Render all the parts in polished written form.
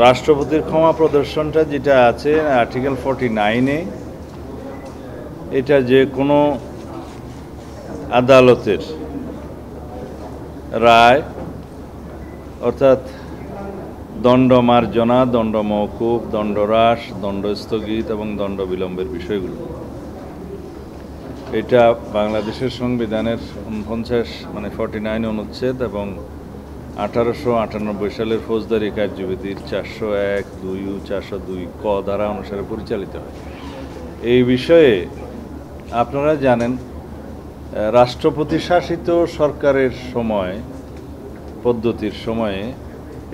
রাষ্ট্রপতির ক্ষমা প্রদর্শনটা যেটা আছে আর্টিকেল 49-এ, এটা যে কোনো আদালতের রায় অর্থাৎ দণ্ড মার্জনা, দণ্ড মওকুফ, দণ্ড হ্রাস, দণ্ড স্থগিত এবং দণ্ড বিলম্বের বিষয়গুলো, এটা বাংলাদেশের সংবিধানের 49 অনুচ্ছেদ এবং 1898 সালের ফৌজদারি কার্যবিধির 401, 2, 402 ক ধারা অনুসারে পরিচালিত হয়। এই বিষয়ে আপনারা জানেন, রাষ্ট্রপতি শাসিত সরকারের সময় পদ্ধতির সময়ে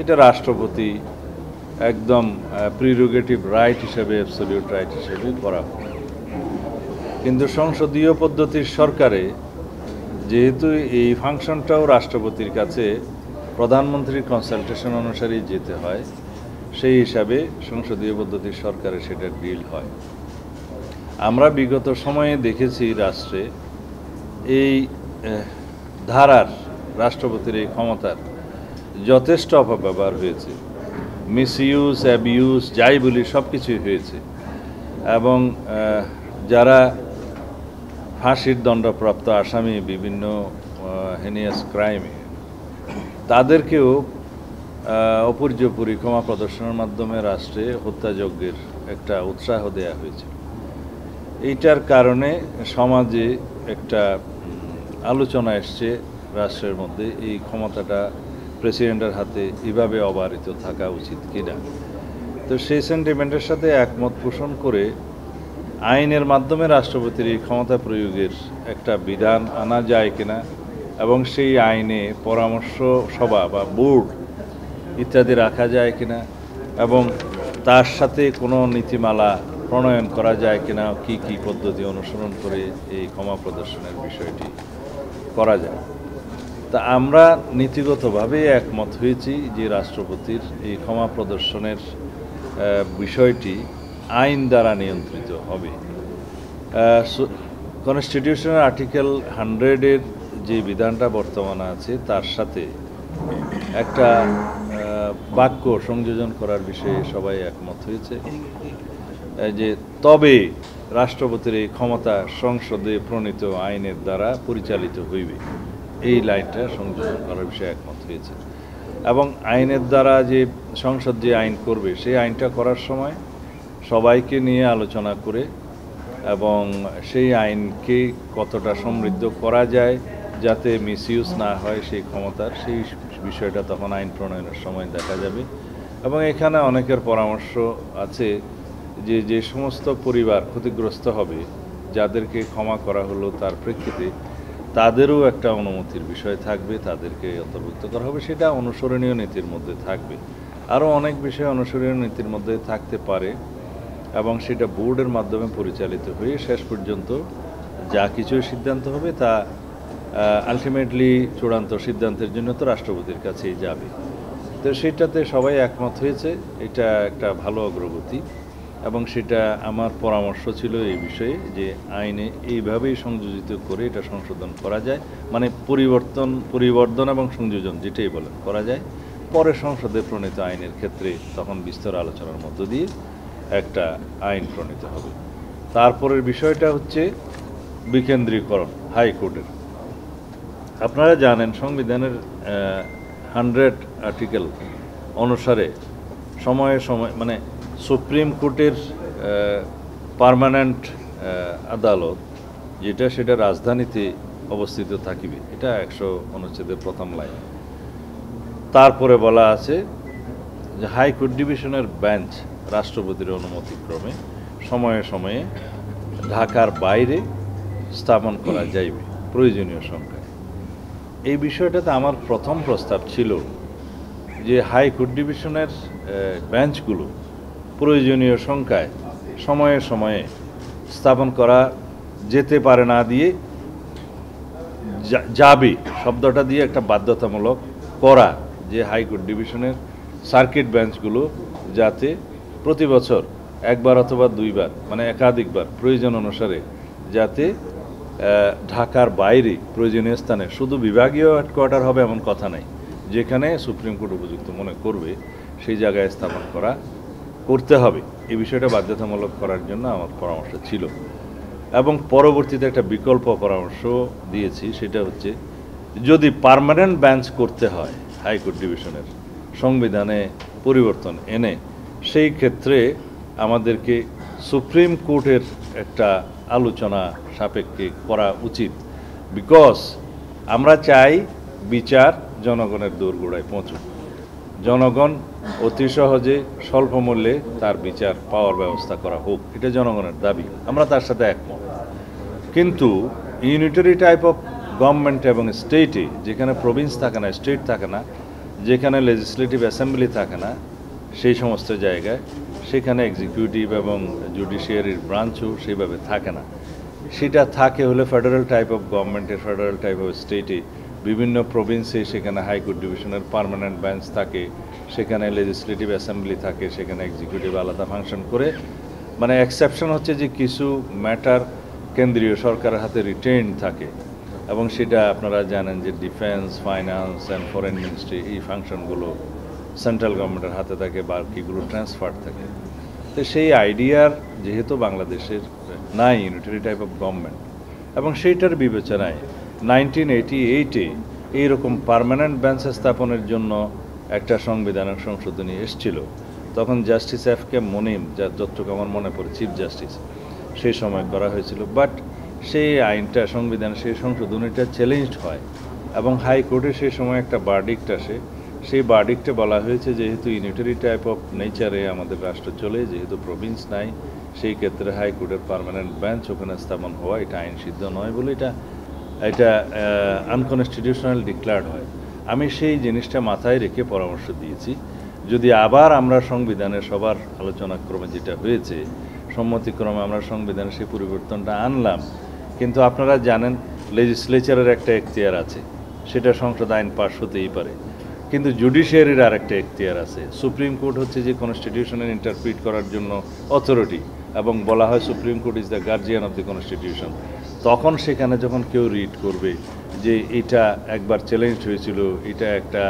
এটা রাষ্ট্রপতি একদম প্রিরোগেটিভ রাইট হিসেবে, অ্যাবসলিউট রাইট হিসেবে করা হয়। কিন্তু সংসদীয় পদ্ধতির সরকারে যেহেতু এই ফাংশনটাও রাষ্ট্রপতির কাছে প্রধানমন্ত্রীর কনসালটেশন অনুসারেই যেতে হয়, সেই হিসাবে সংসদীয় পদ্ধতির সরকারে সেটা ডিল হয়। আমরা বিগত সময়ে দেখেছি রাষ্ট্রে এই ধারার, রাষ্ট্রপতির এই ক্ষমতার যথেষ্ট অপব্যবহার হয়েছে, মিসইউজ, অ্যাবিউজ, যাই বলি সব কিছুই হয়েছে। এবং যারা ফাঁসির দণ্ডপ্রাপ্ত আসামি বিভিন্ন হেনিয়াস ক্রাইমে, তাদেরকেও অপর্যাপ্ত ক্ষমা প্রদর্শনের মাধ্যমে রাষ্ট্রে হত্যাযজ্ঞের একটা উৎসাহ দেয়া হয়েছে। এইটার কারণে সমাজে একটা আলোচনা এসছে রাষ্ট্রের মধ্যে, এই ক্ষমতাটা প্রেসিডেন্টের হাতে এভাবে অবারিত থাকা উচিত কিনা। তো সেই সেন্টিমেন্টের সাথে একমত পোষণ করে আইনের মাধ্যমে রাষ্ট্রপতির এই ক্ষমতা প্রয়োগের একটা বিধান আনা যায় কিনা এবং সেই আইনে পরামর্শ সভা বা বোর্ড ইত্যাদি রাখা যায় কিনা এবং তার সাথে কোনো নীতিমালা প্রণয়ন করা যায় কিনা, কি কি পদ্ধতি অনুসরণ করে এই ক্ষমা প্রদর্শনের বিষয়টি করা যায়। তা আমরা নীতিগতভাবে একমত হয়েছি যে রাষ্ট্রপতির এই ক্ষমা প্রদর্শনের বিষয়টি আইন দ্বারা নিয়ন্ত্রিত হবে। কনস্টিটিউশনের আর্টিকেল 100-এর যে বিধানটা বর্তমানে আছে তার সাথে একটা বাক্য সংযোজন করার বিষয়ে সবাই একমত হয়েছে যে তবে রাষ্ট্রপতির এই ক্ষমতা সংসদে প্রণীত আইনের দ্বারা পরিচালিত হইবে, এই লাইনটা সংযোজন করার বিষয়ে একমত হয়েছে। এবং আইনের দ্বারা যে সংসদ যে আইন করবে সেই আইনটা করার সময় সবাইকে নিয়ে আলোচনা করে এবং সেই আইনকে কতটা সমৃদ্ধ করা যায় যাতে মিসইউজ না হয় সেই ক্ষমতার, সেই বিষয়টা তখন আইন প্রণয়নের সময় দেখা যাবে। এবং এখানে অনেকের পরামর্শ আছে যে যে সমস্ত পরিবার ক্ষতিগ্রস্ত হবে, যাদেরকে ক্ষমা করা হলো তার প্রেক্ষিতে তাদেরও একটা অনুমতির বিষয় থাকবে, তাদেরকে অন্তর্ভুক্ত করা হবে, সেটা অনুসরণীয় নীতির মধ্যে থাকবে। আরও অনেক বিষয় অনুসরণীয় নীতির মধ্যে থাকতে পারে এবং সেটা বোর্ডের মাধ্যমে পরিচালিত হয়ে শেষ পর্যন্ত যা কিছু সিদ্ধান্ত হবে তা আলটিমেটলি চূড়ান্ত সিদ্ধান্তের জন্য তো রাষ্ট্রপতির কাছেই যাবে। তো সেটাতে সবাই একমত হয়েছে, এটা একটা ভালো অগ্রগতি। এবং সেটা আমার পরামর্শ ছিল এই বিষয়ে যে আইনে এইভাবেই সংযোজিত করে এটা সংশোধন করা যায়, মানে পরিবর্তন এবং সংযোজন যেটাই বলেন করা যায়। পরে সংসদে প্রণীত আইনের ক্ষেত্রে তখন বিস্তর আলোচনার মধ্য দিয়ে একটা আইন প্রণীত হবে। তারপরের বিষয়টা হচ্ছে বিকেন্দ্রীকরণ হাইকোর্টের। আপনারা জানেন সংবিধানের 100 আর্টিকেল অনুসারে সময়ে সময়, মানে সুপ্রিম কোর্টের পার্মানেন্ট আদালত যেটা, সেটা রাজধানীতে অবস্থিত থাকিবে, এটা 100 অনুচ্ছেদের প্রথম লাইন। তারপরে বলা আছে যে হাইকোর্ট ডিভিশনের বেঞ্চ রাষ্ট্রপতির অনুমতিক্রমে সময়ে সময়ে ঢাকার বাইরে স্থাপন করা যাইবে প্রয়োজনীয় সংখ্যায়। এই বিষয়টাতে আমার প্রথম প্রস্তাব ছিল যে হাইকোর্ট ডিভিশনের বেঞ্চগুলো প্রয়োজনীয় সংখ্যায় সময়ে সময়ে স্থাপন করা যেতে পারে না দিয়ে যাবে শব্দটা দিয়ে একটা বাধ্যতামূলক করা, যে হাইকোর্ট ডিভিশনের সার্কিট বেঞ্চগুলো যাতে প্রতি বছর একবার অথবা দুইবার, মানে একাধিকবার প্রয়োজন অনুসারে যাতে ঢাকার বাইরে প্রয়োজনীয় স্থানে, শুধু বিভাগীয় হেডকোয়ার্টার হবে এমন কথা নাই, যেখানে সুপ্রিম কোর্ট উপযুক্ত মনে করবে সেই জায়গায় স্থাপন করতে হবে, এই বিষয়টা বাধ্যতামূলক করার জন্য আমার পরামর্শ ছিল। এবং পরবর্তীতে একটা বিকল্প পরামর্শ দিয়েছি, সেটা হচ্ছে যদি পার্মানেন্ট বেঞ্চ করতে হয় হাইকোর্ট ডিভিশনের সংবিধানে পরিবর্তন এনে, সেই ক্ষেত্রে আমাদেরকে সুপ্রিম কোর্টের একটা আলোচনা সাপেক্ষে করা উচিত। বিকজ আমরা চাই বিচার জনগণের দোরগোড়ায় পৌঁছুক, জনগণ অতি সহজে স্বল্প মূল্যে তার বিচার পাওয়ার ব্যবস্থা করা হোক, এটা জনগণের দাবি, আমরা তার সাথে একমত। কিন্তু ইউনিটারি টাইপ অফ গভর্নমেন্ট এবং স্টেটে, যেখানে প্রভিন্স থাকে না, স্টেট থাকে না, যেখানে লেজিসলেটিভ অ্যাসেম্বলি থাকে না, সেই সমস্ত জায়গায় সেখানে এক্সিকিউটিভ এবং জুডিশিয়ারির ব্রাঞ্চও সেইভাবে থাকে না। সেটা থাকে হলে ফেডারেল টাইপ অফ গভর্নমেন্টের, ফেডারেল টাইপ অফ স্টেটে বিভিন্ন প্রভিন্সে সেখানে হাইকোর্ট ডিভিশনের পার্মানেন্ট বেঞ্চ থাকে, সেখানে লেজিসলেটিভ অ্যাসেম্বলি থাকে, সেখানে এক্সিকিউটিভ আলাদা ফাংশন করে। মানে এক্সেপশন হচ্ছে যে কিছু ম্যাটার কেন্দ্রীয় সরকারের হাতে রিটেইন থাকে, এবং সেটা আপনারা জানেন যে defence, finance and foreign ministry, এই ফাংশনগুলো সেন্ট্রাল গভর্নমেন্টের হাতে থাকে, বাকিগুলো ট্রান্সফার থাকে। তো সেই আইডিয়ার যেহেতু বাংলাদেশের নাই ইউনিটারি টাইপ অফ গভর্নমেন্ট, এবং সেইটার বিবেচনায় 1988-এ এইরকম পার্মানেন্ট বেঞ্চ স্থাপনের জন্য একটা সংবিধানের সংশোধনী এসেছিল। তখন জাস্টিস এফ কে মনিম, যার যতটুকু আমার মনে পড়ে চিফ জাস্টিস, সেই সময় করা হয়েছিল। বাট সেই আইনটা, সংবিধান, সেই সংশোধনীটা চ্যালেঞ্জড হয়, এবং হাইকোর্টে সেই সময় একটা বার্ডিক্ট আসে। সেই বার্ডিক্টে বলা হয়েছে যেহেতু ইউনিটারি টাইপ অফ নেচারে আমাদের রাষ্ট্র চলে, যেহেতু প্রভিন্স নাই, সেই ক্ষেত্রে হাইকোর্টের পার্মানেন্ট বেঞ্চ ওখানে স্থাপন হওয়া এটা আইন সিদ্ধ নয় বলে এটা আনকনস্টিটিউশনাল ডিক্লার্ড হয়। আমি সেই জিনিসটা মাথায় রেখে পরামর্শ দিয়েছি, যদি আবার আমরা সংবিধানে সবার আলোচনাক্রমে যেটা হয়েছে, সম্মতিক্রমে আমরা সংবিধানে সেই পরিবর্তনটা আনলাম, কিন্তু আপনারা জানেন লেজিসলেচারের একটা এখতিয়ার আছে, সেটা সংসদ আইন পাস হতেই পারে, কিন্তু জুডিশিয়ারির আর একটা এখতিয়ার আছে। সুপ্রিম কোর্ট হচ্ছে যে কনস্টিটিউশনের ইন্টারপ্রিট করার জন্য অথরিটি, এবং বলা হয় supreme court is the guardian of the constitution. তখন সেখানে যখন কেউ রিড করবে যে এটা একবার চ্যালেঞ্জ হয়েছিল, এটা একটা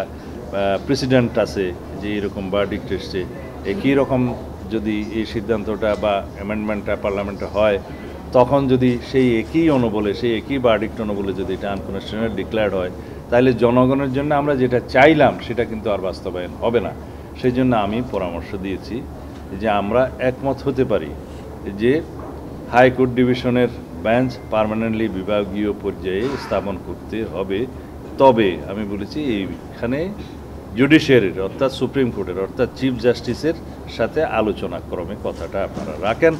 প্রেসিডেন্ট আছে যে এরকম ভার্ডিক্ট এসছে, একই রকম যদি এই সিদ্ধান্তটা বা অ্যামেন্ডমেন্টটা পার্লামেন্টে হয়, তখন যদি সেই একই অনুবলে, সেই একই ভার্ডিক্ট অনুবলে যদি এটা আনকনস্টিটিউশনাল ডিক্লেয়ার্ড হয়, তাহলে জনগণের জন্য আমরা যেটা চাইলাম সেটা কিন্তু আর বাস্তবায়ন হবে না। সেই জন্য আমি পরামর্শ দিয়েছি যে আমরা একমত হতে পারি যে হাইকোর্ট ডিভিশনের বেঞ্চ পার্মানেন্টলি বিভাগীয় পর্যায়ে স্থাপন করতে হবে। তবে আমি বলেছি এইখানে জুডিশিয়ারির অর্থাৎ সুপ্রিম কোর্টের অর্থাৎ চিফ জাস্টিসের সাথে আলোচনা ক্রমে কথাটা আপনারা রাখেন,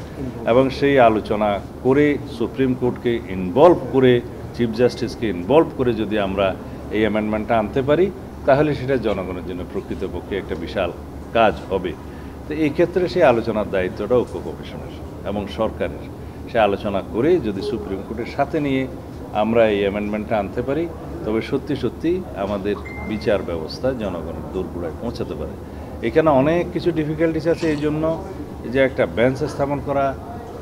এবং সেই আলোচনা করে সুপ্রিম কোর্টকে ইনভলভ করে, চিফ জাস্টিসকে ইনভলভ করে যদি আমরা এই অ্যামেন্ডমেন্টটা আনতে পারি, তাহলে সেটা জনগণের জন্য প্রকৃতপক্ষে একটা বিশাল কাজ হবে। তো এই ক্ষেত্রে সেই আলোচনার দায়িত্বটা ঐক্য কমিশনের এবং সরকারের। সে আলোচনা করে যদি সুপ্রিম কোর্টের সাথে নিয়ে আমরা এই অ্যামেন্ডমেন্টটা আনতে পারি, তবে সত্যি সত্যি আমাদের বিচার ব্যবস্থা জনগণের দোরগোড়ায় পৌঁছাতে পারে। এখানে অনেক কিছু ডিফিকাল্টিস আছে, এই জন্য যে একটা বেঞ্চ স্থাপন করা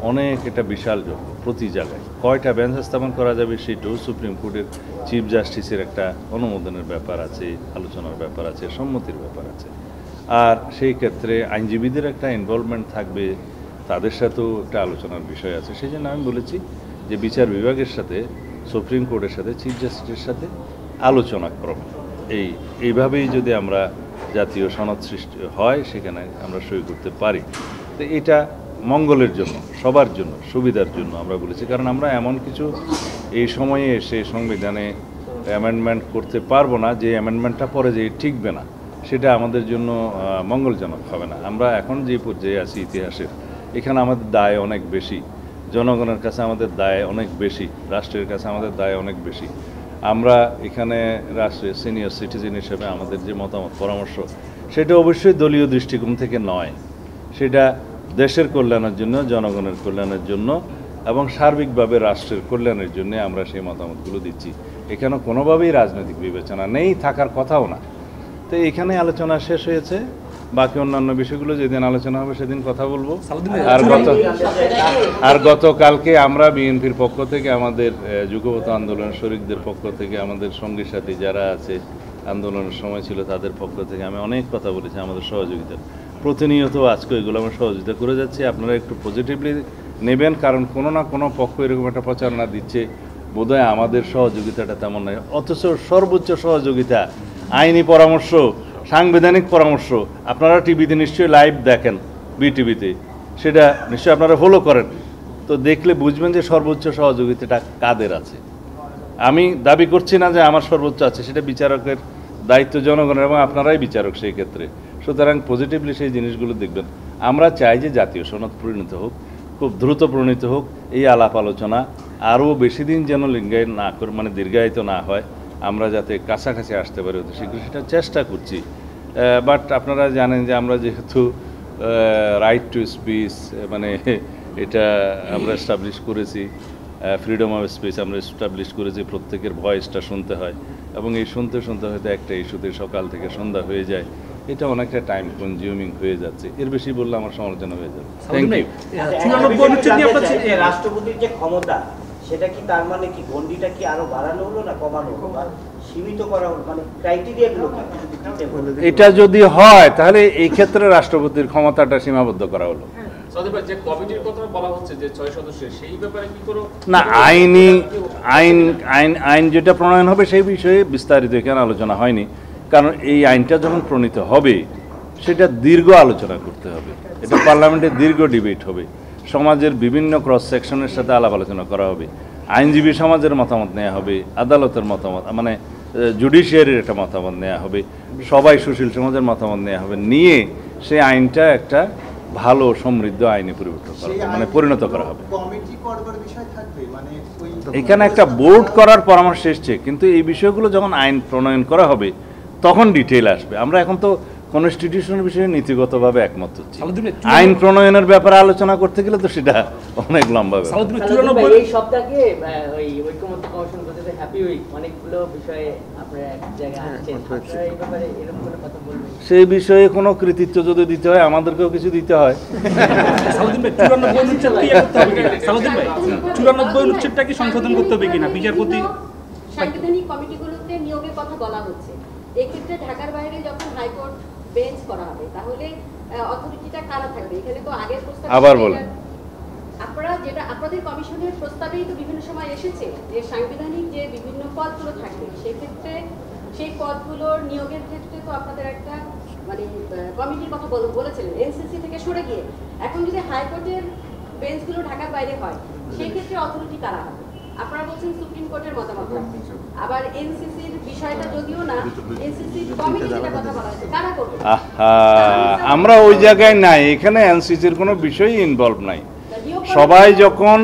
অনেক এটা বিশাল যোগ্য। প্রতি জায়গায় কয়টা বেঞ্চ স্থাপন করা যাবে সেটাও সুপ্রিম কোর্টের চিফ জাস্টিসের একটা অনুমোদনের ব্যাপার আছে, আলোচনার ব্যাপার আছে, সম্মতির ব্যাপার আছে। আর সেই ক্ষেত্রে আইনজীবীদের একটা ইনভলভমেন্ট থাকবে, তাদের সাথেও একটা আলোচনার বিষয় আছে। সেই জন্য আমি বলেছি যে বিচার বিভাগের সাথে, সুপ্রিম কোর্টের সাথে, চিফ জাস্টিসের সাথে আলোচনা ক্রমে এইভাবেই যদি আমরা জাতীয় সনদ সৃষ্টি হয়, সেখানে আমরা সই করতে পারি। তো এটা মঙ্গলের জন্য, সবার জন্য, সুবিধার জন্য আমরা বলেছি। কারণ আমরা এমন কিছু এই সময়ে এসে সংবিধানে অ্যামেন্ডমেন্ট করতে পারবো না যে অ্যামেন্ডমেন্টটা পরে যে টিকবে না, সেটা আমাদের জন্য মঙ্গলজনক হবে না। আমরা এখন যে পর্যায়ে আছি ইতিহাসের, এখানে আমাদের দায় অনেক বেশি, জনগণের কাছে আমাদের দায় অনেক বেশি, রাষ্ট্রের কাছে আমাদের দায় অনেক বেশি। আমরা এখানে রাষ্ট্রের সিনিয়র সিটিজেন হিসেবে আমাদের যে মতামত, পরামর্শ, সেটা অবশ্যই দলীয় দৃষ্টিকোণ থেকে নয়, সেটা দেশের কল্যাণের জন্য, জনগণের কল্যাণের জন্য এবং সার্বিকভাবে রাষ্ট্রের কল্যাণের জন্য আমরা সেই মতামতগুলো দিচ্ছি। এখানে কোনোভাবেই রাজনৈতিক বিবেচনা নেই, থাকার কথাও না। তো এখানে আলোচনা শেষ হয়েছে, বাকি অন্যান্য বিষয়গুলো যেদিন আলোচনা হবে সেদিন কথা বলবো। আর গতকালকে আমরা বিএনপির পক্ষ থেকে, আমাদের যুগপৎ আন্দোলনের শরীকদের পক্ষ থেকে, আমাদের সঙ্গী সাথী যারা আছে, আন্দোলনের সময় ছিল তাদের পক্ষ থেকে আমি অনেক কথা বলেছি আমাদের সহযোগিতা, প্রতিনিয়ত আজকে এগুলো আমরা সহযোগিতা করে যাচ্ছি। আপনারা একটু পজিটিভলি নেবেন, কারণ কোনো না কোনো পক্ষ এরকম একটা প্রচারণা দিচ্ছে বোধহয় আমাদের সহযোগিতাটা তেমন নয়, অথচ সর্বোচ্চ সহযোগিতা, আইনি পরামর্শ, সাংবিধানিক পরামর্শ। আপনারা টিভিতে নিশ্চয়ই লাইভ দেখেন, বিটিভিতে, সেটা নিশ্চয়ই আপনারা ফলো করেন, তো দেখলে বুঝবেন যে সর্বোচ্চ সহযোগিতাটা কাদের আছে। আমি দাবি করছি না যে আমার সর্বোচ্চ আছে, সেটা বিচারকের দায়িত্ব জনগণের, এবং আপনারাই বিচারক সেই ক্ষেত্রে। সুতরাং পজিটিভলি সেই জিনিসগুলো দেখবেন। আমরা চাই যে জাতীয় সনদ প্রণীত হোক, খুব দ্রুত প্রণীত হোক। এই আলাপ আলোচনা আরও বেশি দিন যেন লিঙ্গায়িত না করে, মানে দীর্ঘায়িত না হয়, আমরা যাতে কাছাকাছি আসতে পারি অতি শীঘ্র সেটা চেষ্টা করছি। বাট আপনারা জানেন যে আমরা যেহেতু রাইট টু স্পিচ, মানে এটা আমরা এস্টাবলিশ করেছি, ফ্রিডম অফ স্পিচ আমরা এস্টাবলিশ করেছি, প্রত্যেকের ভয়েসটা শুনতে হয়, এবং এই শুনতে শুনতে হয়তো একটা ইস্যুতে সকাল থেকে সন্ধ্যা হয়ে যায়, এটা অনেকটা টাইম কনজিউমিং হয়ে যাচ্ছে। এর বেশি বললে আমার সমালোচনা হয়ে যাবে। Thank you. রাষ্ট্রপতির যে ক্ষমতা, সেটা কি তার মানে কি গন্ডিটা কি আরো বাড়ানো হলো না কমানো হলো বা সীমিত করা হলো, মানে ক্রাইটেরিয়াগুলো কি? এটা যদি হয় তাহলে এই ক্ষেত্রে রাষ্ট্রপতির ক্ষমতাটা সীমাবদ্ধ করা হলো না। আইন যেটা প্রণয়ন হবে সেই বিষয়ে বিস্তারিত এখানে আলোচনা হয়নি, কারণ এই আইনটা যখন প্রণীত হবে সেটা দীর্ঘ আলোচনা করতে হবে, এটা পার্লামেন্টে দীর্ঘ ডিবেট হবে, সমাজের বিভিন্ন ক্রস সেকশনের সাথে আলাপ আলোচনা করা হবে, আইনজীবী সমাজের মতামত নেওয়া হবে, আদালতের মতামত, মানে জুডিশিয়ারির একটা মতামত নেওয়া হবে, সবাই সুশীল সমাজের মতামত নেওয়া হবে, নিয়ে সেই আইনটা একটা ভালো সমৃদ্ধ আইনে পরিবর্তন করা হবে, মানে পরিণত করা হবে। এখানে একটা বোর্ড করার পরামর্শ এসছে, কিন্তু এই বিষয়গুলো যখন আইন প্রণয়ন করা হবে তখন ডিটেইল আসবে। আমরা এখন তো কনস্টিটিউশনের বিষয়ে নীতিগতভাবে একমত হচ্ছি, আইন প্রণয়নের ব্যাপারে আলোচনা করতে গেলে তো সেটা অনেক লম্বা ব্যাপার। এই সপ্তাহে ওই ঐক্যমত্য কমিশন বলতে হ্যাপি উইক অনেকগুলো বিষয়ে আপনারা এক জায়গায় আসছেন, আপনারা এই ব্যাপারে এরকম কোনো কথা বলবেন? সেই বিষয়ে কোনো কৃতিত্ব যদি দিতে হয় আমাদেরকেও কিছু দিতে হয়। সালাউদ্দিন ভাই 94 অনুচ্ছেদ কি করতে হবে কিনা? সালাউদ্দিন ভাই 94 অনুচ্ছেদটা কি সংশোধন করতে হবে কিনা? বিচারপতি সাংবিধানিক কমিটিগুলোতে নিয়োগের কথা বলা হচ্ছে, এক্ষেত্রে ঢাকার বাইরে যখন হাইকোর্ট বেঞ্চ করা হবে তাহলে অথরিটিটা কারা থাকবে? এখানে তো আগের প্রস্তাব আবার বলেন। আপনারা যেটা আপনাদের কমিশনের প্রস্তাবেই তো বিভিন্ন সময় এসেছে যে সাংবিধানিক যে বিভিন্ন পদগুলো থাকবে, সেক্ষেত্রে সেই পদগুলোর নিয়োগের ক্ষেত্রে তো আপনাদের একটা মানে কমিটির কথা বলেছিলেন এনসিসি থেকে সরে গিয়ে। এখন যদি হাইকোর্টের বেঞ্চগুলো ঢাকার বাইরে হয় সেই ক্ষেত্রে অথরিটি কারা হবে? আপনারা বলছেন সুপ্রিম কোর্টের মতামত রাখবেন, আবার এনসিসির বিষয়টা যদিও না, এনসিসি কমিটি যেটা কথা বলা হয়েছে কারা করবে? আমরা ওই জায়গায় নাই, এখানে এনসিসির কোনো বিষয়ই ইনভলভ নাই। সবাই যখন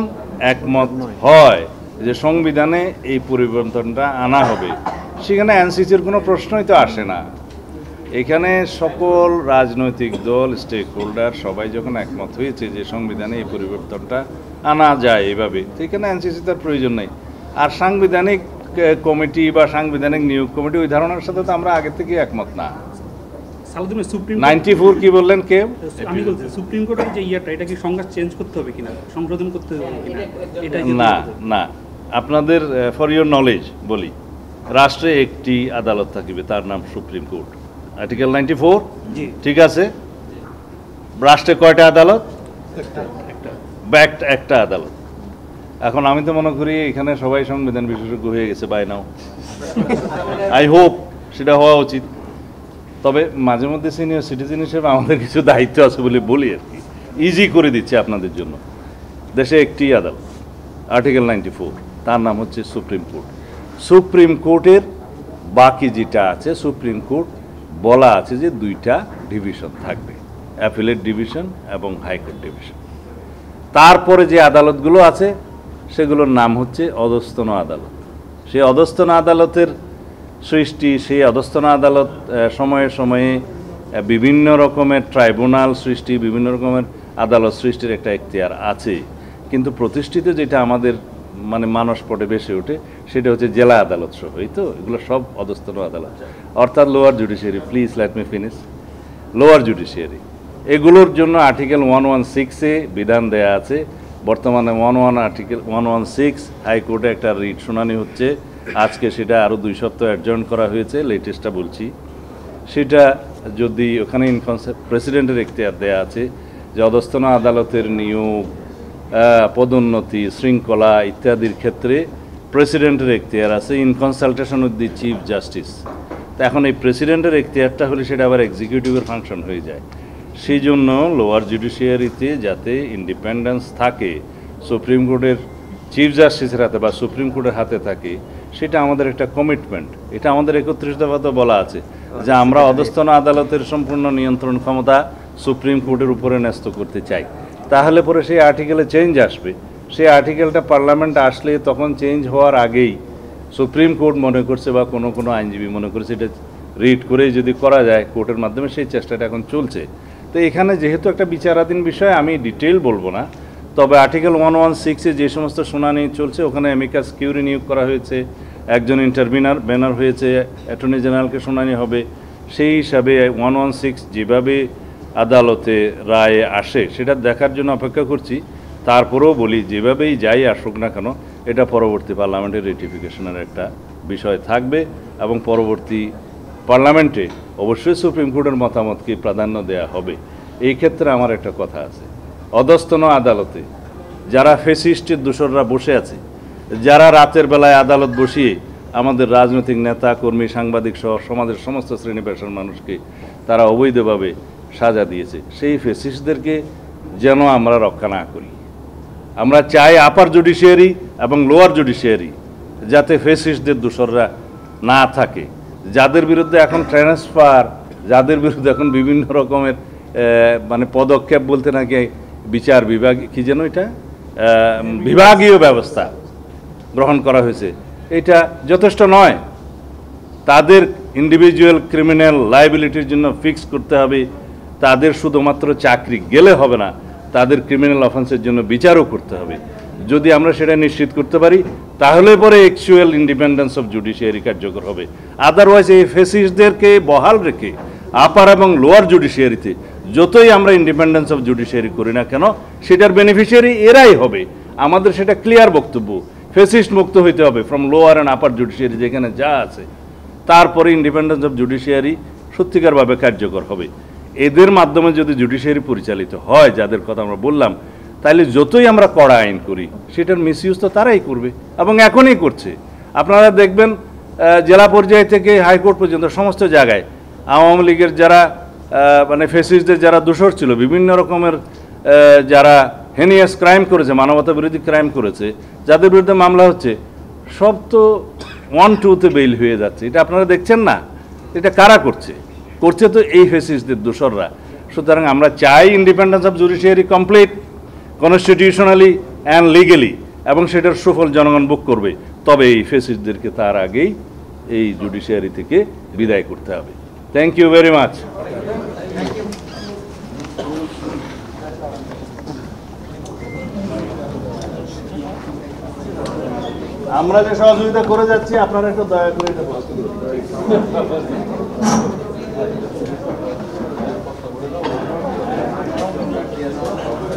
একমত হয় যে সংবিধানে এই পরিবর্তনটা আনা হবে, সেখানে এনসিসির কোনো প্রশ্নই তো আসে না। এখানে সকল রাজনৈতিক দল, স্টেক হোল্ডার সবাই যখন একমত হয়েছে যে সংবিধানে এই পরিবর্তনটা আনা যায় এইভাবে, তো এখানে এনসিসি তার প্রয়োজন নেই। আর সাংবিধানিক কমিটি বা সাংবিধানিক নিয়োগ কমিটি ওই ধারণার সাথে তো আমরা আগে থেকে একমত না। 94 কি বললেন কে? আমি বলছি সুপ্রিম কোর্টের যে ইয়াটা, এটা কি সংজ্ঞা চেঞ্জ করতে হবে কিনা, সংশোধন করতে হবে কিনা? এটা না না, আপনাদের ফর ইওর নলেজ বলি, রাষ্ট্রে একটি আদালত থাকিবে, তার নাম সুপ্রিম কোর্ট, আর্টিকেল 94। ঠিক আছে, রাষ্ট্রে কয়টা আদালত? একটা আদালত। এখন আমি তো মনে করি এখানে সবাই সংবিধান বিশেষজ্ঞ হয়ে গেছে বাই নাও, আই হোপ সেটা হওয়া উচিত। তবে মাঝে মধ্যে সিনিয়র সিটিজেন হিসেবে আমাদের কিছু দায়িত্ব আছে বলে বলি আর কি, ইজি করে দিচ্ছে আপনাদের জন্য। দেশে একটি আদালত, আর্টিকেল 94, তার নাম হচ্ছে সুপ্রিম কোর্ট। সুপ্রিম কোর্টের বাকি যেটা আছে, সুপ্রিম কোর্ট বলা আছে যে দুইটা ডিভিশন থাকবে, অ্যাপিলেট ডিভিশন এবং হাইকোর্ট ডিভিশন। তারপরে যে আদালতগুলো আছে সেগুলোর নাম হচ্ছে অধস্তন আদালত। সেই অধস্তন আদালতের সৃষ্টি, সেই অধস্তন আদালত সময়ে সময়ে বিভিন্ন রকমের ট্রাইব্যুনাল সৃষ্টি, বিভিন্ন রকমের আদালত সৃষ্টির একটা এখতিয়ার আছে, কিন্তু প্রতিষ্ঠিত যেটা আমাদের মানে মানসপটে বেশি ওঠে সেটা হচ্ছে জেলা আদালত সহ। এই তো এগুলো সব অধস্তন আদালত, অর্থাৎ lower judiciary. Please let me finish. Lower judiciary এগুলোর জন্য আর্টিকেল 116-এ বিধান দেয়া আছে। বর্তমানে 116 হাইকোর্টে একটা রিট শুনানি হচ্ছে, আজকে সেটা আরও 2 সপ্তাহ অ্যাডজর্ন করা হয়েছে, লেটেস্টটা বলছি। সেটা যদি ওখানে প্রেসিডেন্টের এখতিয়ার দেয়া আছে যে অধস্তন আদালতের নিয়োগ, পদোন্নতি, শৃঙ্খলা ইত্যাদির ক্ষেত্রে প্রেসিডেন্টের এখতিয়ার আছে in consultation with the chief justice. তো এখন এই প্রেসিডেন্টের এখতিয়ারটা হলে সেটা আবার এক্সিকিউটিভের ফাংশন হয়ে যায়। সেই জন্য লোয়ার জুডিশিয়ারিতে যাতে ইন্ডিপেন্ডেন্স থাকে, সুপ্রিম কোর্টের চিফ জাস্টিসের হাতে বা সুপ্রিম কোর্টের হাতে থাকে, সেটা আমাদের একটা কমিটমেন্ট। এটা আমাদের 31 দফাতে বলা আছে যে আমরা অধস্তন আদালতের সম্পূর্ণ নিয়ন্ত্রণ ক্ষমতা সুপ্রিম কোর্টের উপরে ন্যস্ত করতে চাই। তাহলে পরে সেই আর্টিকেলে চেঞ্জ আসবে। সেই আর্টিকেলটা পার্লামেন্ট আসলে তখন চেঞ্জ হওয়ার আগেই সুপ্রিম কোর্ট মনে করছে বা কোনো কোনো আইনজীবী মনে করছে এটা রিড করে যদি করা যায় কোর্টের মাধ্যমে, সেই চেষ্টাটা এখন চলছে। তো এখানে যেহেতু একটা বিচারাধীন বিষয়, আমি ডিটেইল বলবো না, তবে আর্টিকেল 116-এ যে সমস্ত শুনানি চলছে ওখানে অ্যামিকাস কিউরি নিয়োগ করা হয়েছে, একজন ইন্টারভিনার হয়েছে, অ্যাটর্নি জেনারেলকে শুনানি হবে। সেই হিসাবে 116 যেভাবে আদালতে রায় আসে সেটা দেখার জন্য অপেক্ষা করছি। তারপরেও বলি, যেভাবেই যাই আসুক না কেন, এটা পরবর্তী পার্লামেন্টের রেটিফিকেশনের একটা বিষয় থাকবে এবং পরবর্তী পার্লামেন্টে অবশ্যই সুপ্রিম কোর্টের মতামতকে প্রাধান্য দেওয়া হবে। এই ক্ষেত্রে আমার একটা কথা আছে, অধস্তন আদালতে যারা ফেসিস্টের দোসররা বসে আছে, যারা রাতের বেলায় আদালত বসিয়ে আমাদের রাজনৈতিক নেতা কর্মী সাংবাদিক সহ সমাজের সমস্ত শ্রেণী পেশার মানুষকে তারা অবৈধভাবে সাজা দিয়েছে, সেই ফেসিস্টদেরকে যেন আমরা রক্ষা না করি। আমরা চাই আপার জুডিশিয়ারি এবং লোয়ার জুডিশিয়ারি যাতে ফেসিস্টদের দোসররা না থাকে, যাদের বিরুদ্ধে এখন ট্রান্সফার, যাদের বিরুদ্ধে এখন বিভিন্ন রকমের মানে পদক্ষেপ বলতে নাকি বিচার বিভাগ কি যেন এটা বিভাগীয় ব্যবস্থা গ্রহণ করা হয়েছে, এটা যথেষ্ট নয়। তাদের ইন্ডিভিজুয়াল ক্রিমিনাল লায়াবিলিটির জন্য ফিক্স করতে হবে, তাদের শুধুমাত্র চাকরি গেলে হবে না, তাদের ক্রিমিনাল অফেন্সের জন্য বিচারও করতে হবে। যদি আমরা সেটা নিশ্চিত করতে পারি তাহলে পরে অ্যাকচুয়াল ইন্ডিপেন্ডেন্স অফ জুডিশিয়ারি কার্যকর হবে। আদারওয়াইজ এই ফেসিস্টদেরকে বহাল রেখে আপার এবং লোয়ার জুডিশিয়ারিতে যতই আমরা ইন্ডিপেন্ডেন্স অফ জুডিশিয়ারি করি না কেন, সেটার বেনিফিশিয়ারি এরাই হবে। আমাদের সেটা ক্লিয়ার বক্তব্য, ফেসিস্ট মুক্ত হইতে হবে from lower and upper judiciary যেখানে যা আছে, তারপরে ইন্ডিপেন্ডেন্স অফ জুডিশিয়ারি সত্যিকারভাবে কার্যকর হবে। এদের মাধ্যমে যদি জুডিশিয়ারি পরিচালিত হয়, যাদের কথা আমরা বললাম, তাহলে যতই আমরা কড়া আইন করি সেটার মিসইউজ তো তারাই করবে এবং এখনই করছে। আপনারা দেখবেন জেলা পর্যায় থেকে হাইকোর্ট পর্যন্ত সমস্ত জায়গায় আওয়ামী লীগের যারা মানে ফেসিস্টদের যারা দোষর ছিল, বিভিন্ন রকমের যারা হেনিয়াস ক্রাইম করেছে, মানবতা বিরোধী ক্রাইম করেছে, যাদের বিরুদ্ধে মামলা হচ্ছে, সব তো 1-2-তে বেইল হয়ে যাচ্ছে। এটা আপনারা দেখছেন না? এটা কারা করছে? করছে তো এই ফেসিস্টদের দোসররা। সুতরাং আমরা চাই independence of judiciary complete, constitutionally and legally, এবং সেটার সুফল জনগণ ভোগ করবে। তবে এই ফেসিস্টদেরকে তার আগেই এই জুডিশিয়ারি থেকে বিদায় করতে হবে। Thank you very much. আমরা যে সহযোগিতা করে যাচ্ছি আপনারা একটু দয়া করে এটা